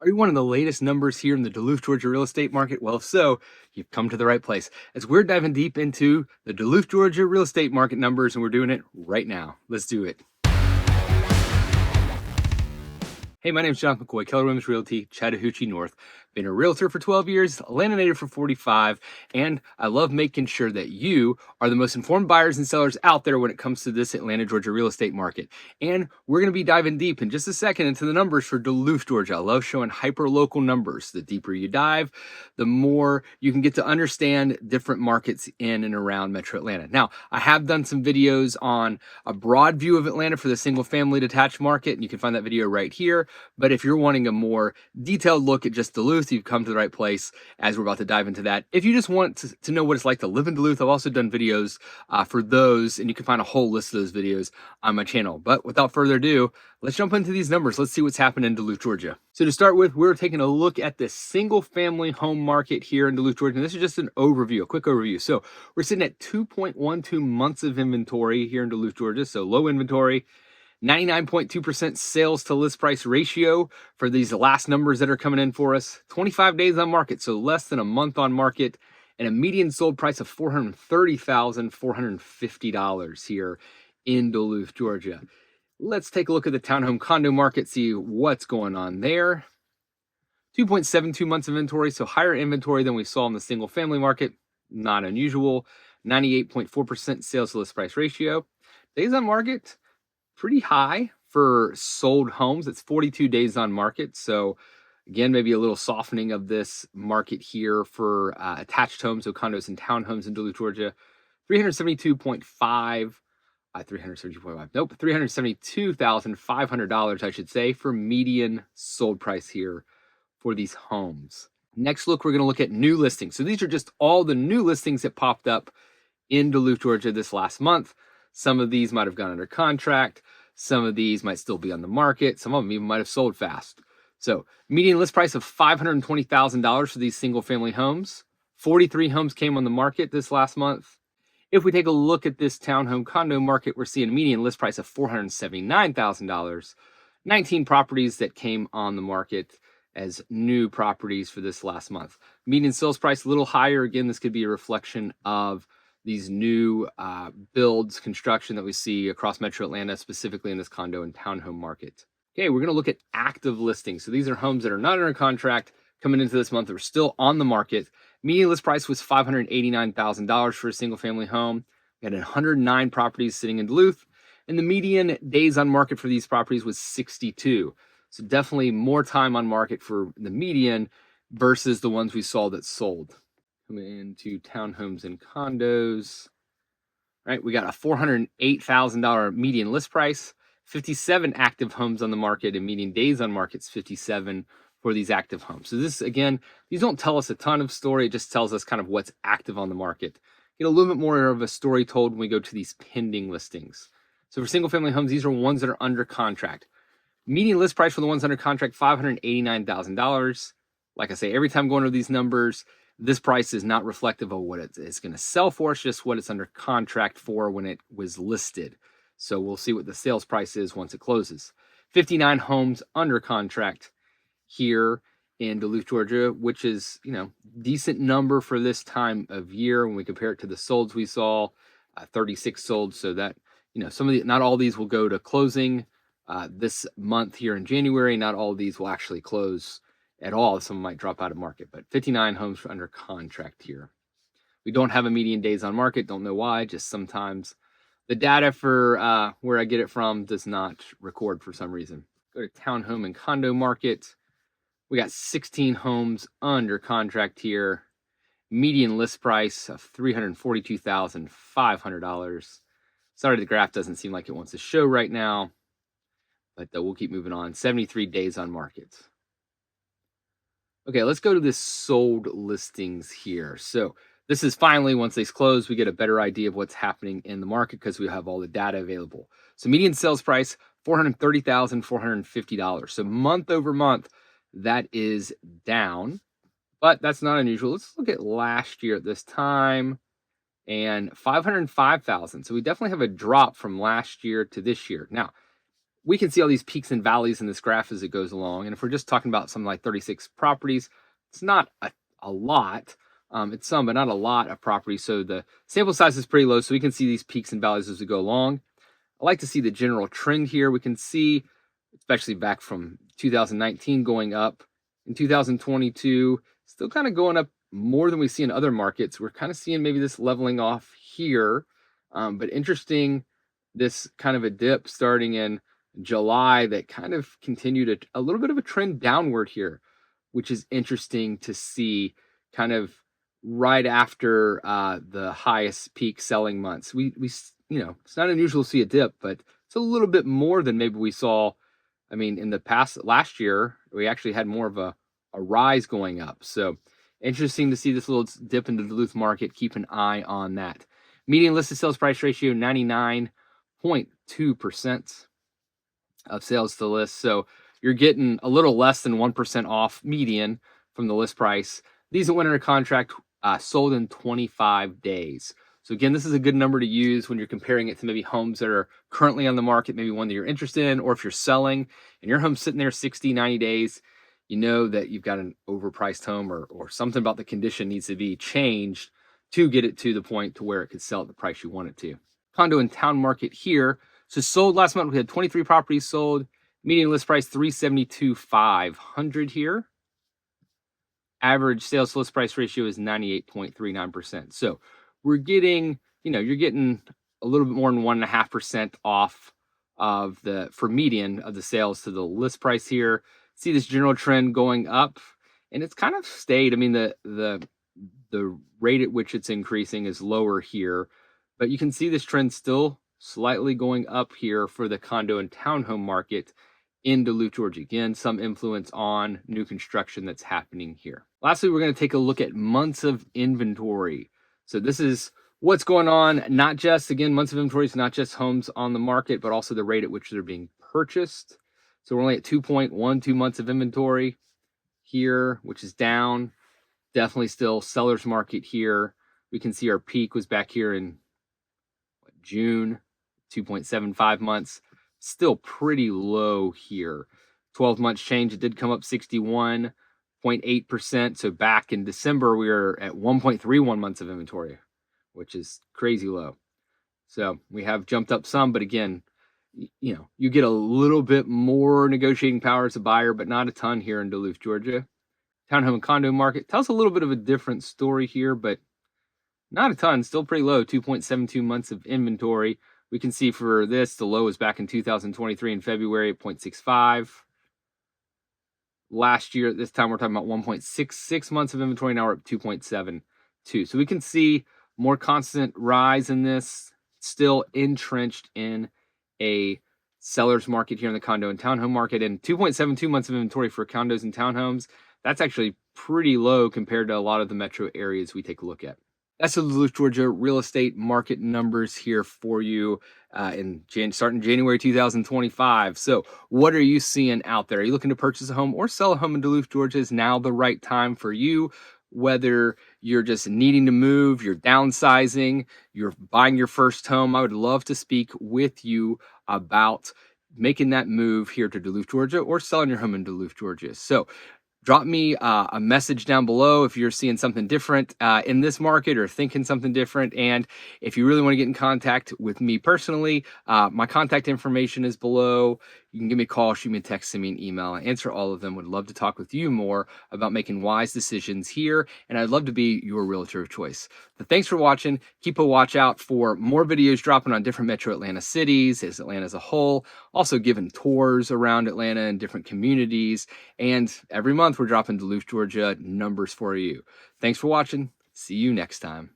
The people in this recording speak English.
Are you one of the latest numbers here in the Duluth, Georgia real estate market? Well, if so, you've come to the right place as we're diving deep into the Duluth, Georgia real estate market numbers, and we're doing it right now. Let's do it. Hey, my name is Jonathan McCoy, Keller Realty, Chattahoochee North. Been a realtor for 12 years, Atlanta native for 45, and I love making sure that you are the most informed buyers and sellers out there when it comes to this Atlanta, Georgia real estate market. And we're going to be diving deep in just a second into the numbers for Duluth, Georgia. I love showing hyper-local numbers. The deeper you dive, the more you can get to understand different markets in and around Metro Atlanta. Now, I have done some videos on a broad view of Atlanta for the single-family detached market, and you can find that video right here. But if you're wanting a more detailed look at just Duluth, you've come to the right place as we're about to dive into that. If you just want to know what it's like to live in Duluth, I've also done videos for those, and you can find a whole list of those videos on my channel. But without further ado, let's jump into these numbers. Let's see what's happening in Duluth, Georgia. So to start with, we're taking a look at the single family home market here in Duluth, Georgia. And this is just an overview, a quick overview. So we're sitting at 2.12 months of inventory here in Duluth, Georgia. So low inventory. 99.2% sales to list price ratio for these last numbers that are coming in for us. 25 days on market, so less than a month on market, and a median sold price of $430,450 here in Duluth, Georgia. Let's take a look at the townhome condo market, see what's going on there. 2.72 months of inventory, so higher inventory than we saw in the single family market. Not unusual. 98.4% sales to list price ratio. Days on market, pretty high for sold homes. It's 42 days on market. So again, maybe a little softening of this market here for attached homes, so condos and townhomes in Duluth, Georgia. 372,500, I should say, for median sold price here for these homes. Next look, we're going to look at new listings. So these are just all the new listings that popped up in Duluth, Georgia this last month. Some of these might have gone under contract. Some of these might still be on the market. Some of them even might have sold fast. So median list price of $520,000 for these single family homes. 43 homes came on the market this last month. If we take a look at this townhome condo market, we're seeing a median list price of $479,000. 19 properties that came on the market as new properties for this last month. Median sales price a little higher. Again, this could be a reflection of these new builds, construction that we see across Metro Atlanta, specifically in this condo and townhome market. Okay, we're going to look at active listings. So these are homes that are not under contract coming into this month that are still on the market. Median list price was $589,000 for a single family home. We had 109 properties sitting in Duluth, and the median days on market for these properties was 62. So definitely more time on market for the median versus the ones we saw that sold. Coming into townhomes and condos, right? We got a $408,000 median list price, 57 active homes on the market, and median days on market is 57 for these active homes. So this, again, these don't tell us a ton of story. It just tells us kind of what's active on the market. Get a little bit more of a story told when we go to these pending listings. So for single family homes, these are ones that are under contract. Median list price for the ones under contract, $589,000. Like I say, every time going over these numbers, this price is not reflective of what it's going to sell for. It's just what it's under contract for when it was listed. So we'll see what the sales price is once it closes. 59 homes under contract here in Duluth, Georgia, which is, decent number for this time of year when we compare it to the solds we saw, 36 sold. So that, not all these will go to closing this month here in January. Not all of these will actually close at all. Some might drop out of market, but 59 homes under contract here. We don't have a median days on market. Don't know why. Just sometimes the data for where I get it from does not record for some reason. Go to townhome and condo market. We got 16 homes under contract here. Median list price of $342,500. Sorry, the graph doesn't seem like it wants to show right now, but we'll keep moving on. 73 days on market. Okay, let's go to this sold listings here. So this is finally, once these close, we get a better idea of what's happening in the market because we have all the data available. So median sales price, $430,450. So month over month, that is down, but that's not unusual. Let's look at last year at this time and $505,000. So we definitely have a drop from last year to this year. Now, we can see all these peaks and valleys in this graph as it goes along. And if we're just talking about something like 36 properties, it's not a lot. It's some, but not a lot of properties. So the sample size is pretty low. So we can see these peaks and valleys as we go along. I like to see the general trend here. We can see, especially back from 2019 going up in 2022, still kind of going up more than we see in other markets. We're kind of seeing maybe this leveling off here, but interesting, this kind of a dip starting in July that kind of continued a little bit of a trend downward here, which is interesting to see kind of right after the highest peak selling months. We it's not unusual to see a dip, but it's a little bit more than maybe we saw. I mean, in the past last year, we actually had more of a rise going up. So interesting to see this little dip in the Duluth market. Keep an eye on that. Median listed sales price ratio, 99.2% of sales to list. So you're getting a little less than 1% off median from the list price. These that went under contract sold in 25 days. So again, this is a good number to use when you're comparing it to maybe homes that are currently on the market, maybe one that you're interested in, or if you're selling and your home's sitting there 60, 90 days, you know that you've got an overpriced home or something about the condition needs to be changed to get it to the point to where it could sell at the price you want it to. Condo and town market here. So sold last month, we had 23 properties sold. Median list price $372,500 here. Average sales to list price ratio is 98.39%. So we're getting, you're getting a little bit more than 1.5% off of for median of the sales to the list price here. See this general trend going up, and it's kind of stayed. I mean, the rate at which it's increasing is lower here, but you can see this trend still slightly going up here for the condo and townhome market in Duluth, Georgia. Again, some influence on new construction that's happening here. Lastly, we're going to take a look at months of inventory. So this is what's going on, not just, again, months of inventory is not just homes on the market, but also the rate at which they're being purchased. So we're only at 2.12 months of inventory here, which is down. Definitely still seller's market here. We can see our peak was back here in June, 2.75 months. Still pretty low here. 12 months change, it did come up 61.8%. So back in December, we were at 1.31 months of inventory, which is crazy low. So we have jumped up some, but again, you get a little bit more negotiating power as a buyer, but not a ton here in Duluth, Georgia. Townhome and condo market tells a little bit of a different story here, but not a ton, still pretty low, 2.72 months of inventory. We can see for this, the low is back in 2023 in February at 0.65. Last year at this time, we're talking about 1.66 months of inventory. Now we're at 2.72. So we can see more constant rise in this, still entrenched in a seller's market here in the condo and townhome market. And 2.72 months of inventory for condos and townhomes, that's actually pretty low compared to a lot of the metro areas we take a look at. That's the Duluth, Georgia real estate market numbers here for you starting January 2025. So what are you seeing out there? Are you looking to purchase a home or sell a home in Duluth, Georgia? Is now the right time for you? Whether you're just needing to move, you're downsizing, you're buying your first home, I would love to speak with you about making that move here to Duluth, Georgia, or selling your home in Duluth, Georgia. So drop me a message down below if you're seeing something different in this market or thinking something different. And if you really want to get in contact with me personally, my contact information is below. You can give me a call, shoot me a text, send me an email. I answer all of them. Would love to talk with you more about making wise decisions here. And I'd love to be your realtor of choice. But thanks for watching. Keep a watch out for more videos dropping on different metro Atlanta cities, as Atlanta as a whole. Also giving tours around Atlanta and different communities. And every month we're dropping Duluth, Georgia numbers for you. Thanks for watching. See you next time.